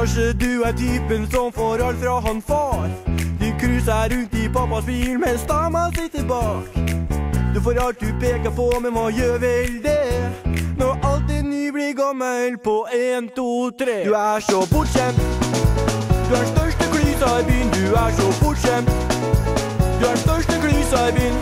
Kanskje du er typen som får alt fra han far. Du cruiser rundt i pappas bil mens dama sitter bak. Du får alt du peker på, men hva gjør vel det? Når alt er ny blir gammel på 1, 2, 3. Du er så bortskjemt. Du er den største klysa i byen. Du er så bortskjemt. Du er den største klysa i byen.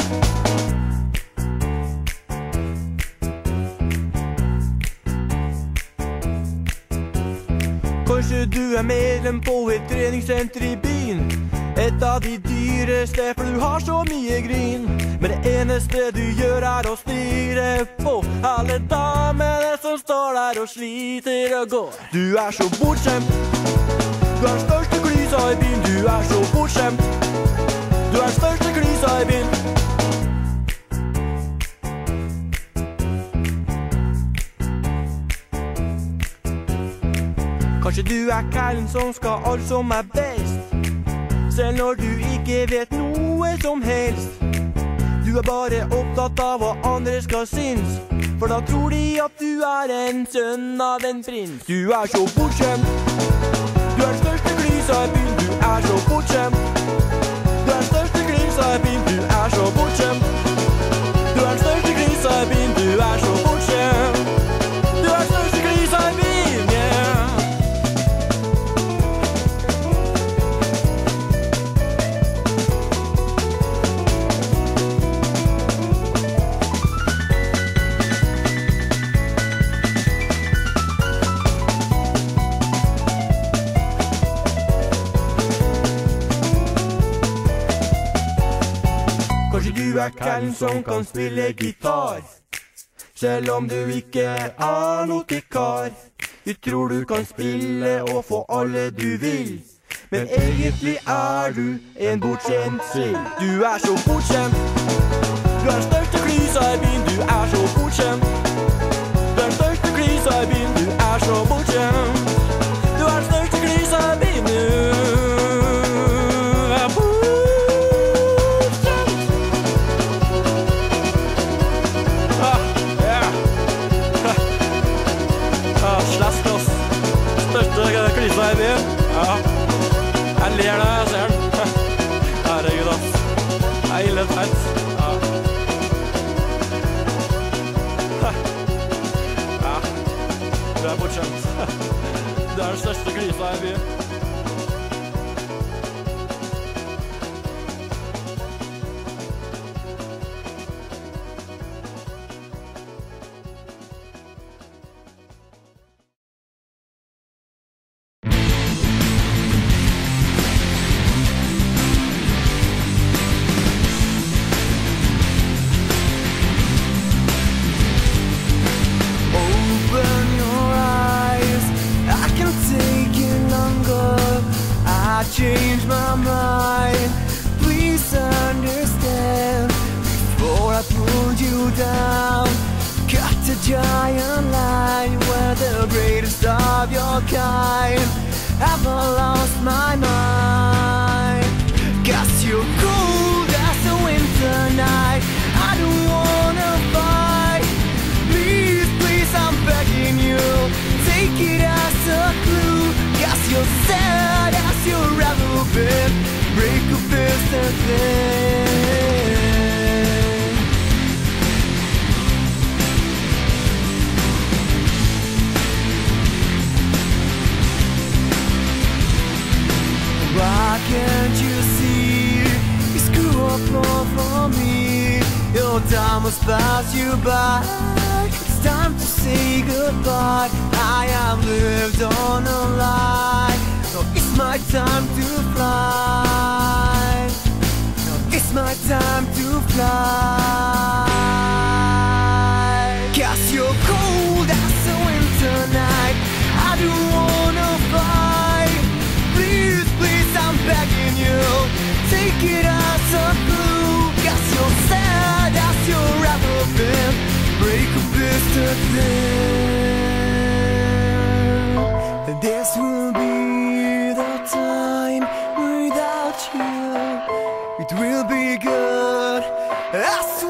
Kanskje du er medlem på et treningssenter i byen. Et av de dyreste, for du har så mye gryn. Men det eneste du gjør er å stirre på alle damene som står der og sliter og går. Du er så bortskjemt. Du er den største klysa i byen. Du er så bortskjemt. Du er den største klysa i byen. Kanskje du er kælen som skal alt som er best, selv når du ikke vet noe som helst. Du er bare opptatt av hva andre skal synes, for da tror de at du er en sønn av en prins. Du er så bortskjemt. Du er den største klysa i byen. Du er så bortskjemt. Du er den største klysa i byen. Du er så bortskjemt. Du er den største klysa i byen. Du er så bortskjemt. Du er den største klysa i byen, yeah. Kanskje du er kælen som kan spille gitar, selv om du ikke er noe kar. Du tror du kan spille og få alle du vil, men egentlig er du en bortskjemt sild. Du er så bortskjemt. Du er den største klysa i byen. Du er så bortskjemt. Du er den største klysa i byen. Du er så bortskjemt. Du er den største klysa i byen. Du er klysa i byen. Ja, jeg ler da jeg ser den. Herregud, ass. Det er ille teit. Ja. Ja, du er bortskjemt. Du er den største klysa i byen. Change my mind, please understand. Before I pulled you down, cut a giant line. We're the greatest of your kind. Have I lost my mind? 'Cause you're cold as a winter night. I don't wanna fight. Please, please, I'm begging you, take it as a clue. 'Cause you're sad as you've ever been. Break a fist and then why can't you see? You screw up all for me. Your time must pass you by. It's time to say goodbye. I have lived on a lie. No, it's my time to fly. No, it's my time to fly. 'Cause you're cold as a winter night. I don't wanna fight. Please, please, I'm begging you, take it as a clue. 'Cause you're sad as you've ever been. Break a fist and then this will be the time without you. It will be good, I swear.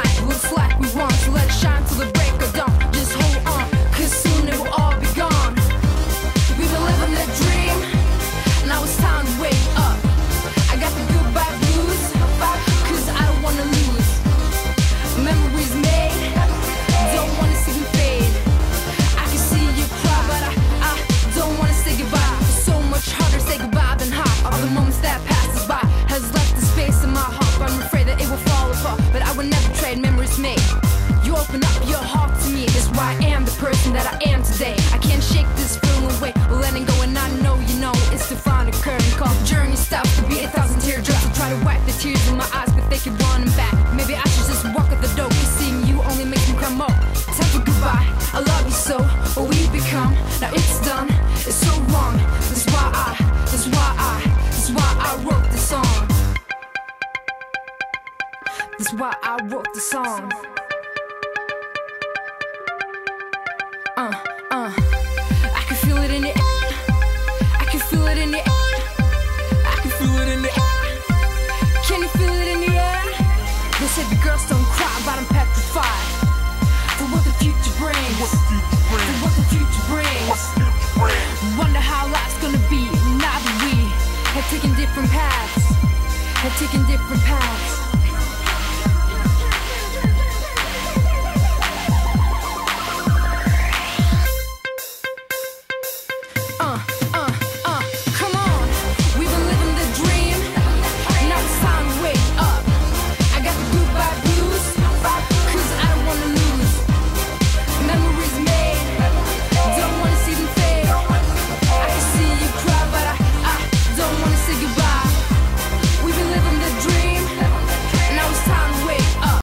night. Looks like we want to let it shine till the break of dawn. Just hold on, cause soon it will all be gone. We've been living the dream, now it's time to wake up. I got the goodbye blues, cause I don't wanna lose. Memories made, don't wanna see them fade. I can see you cry, but I don't wanna say goodbye. It's so much harder to say goodbye than hi. All the moments that passes by has left the space in my heart, but I'm afraid that it will fall apart. But I would never trade memories made. You open up your heart to me, that's why I am the person that I am today. I can't shake this feeling away, letting go, and I know you know it's to find a curve called journey stops to be 1,000 teardrops. I try to wipe the tears in my eyes, but they keep running back. Maybe I should just walk out the door, cause seeing you only makes me cry more. Time for goodbye, I love you so, what we become, now it's done, it's so wrong. That's why I wrote the song. That's why I wrote the song.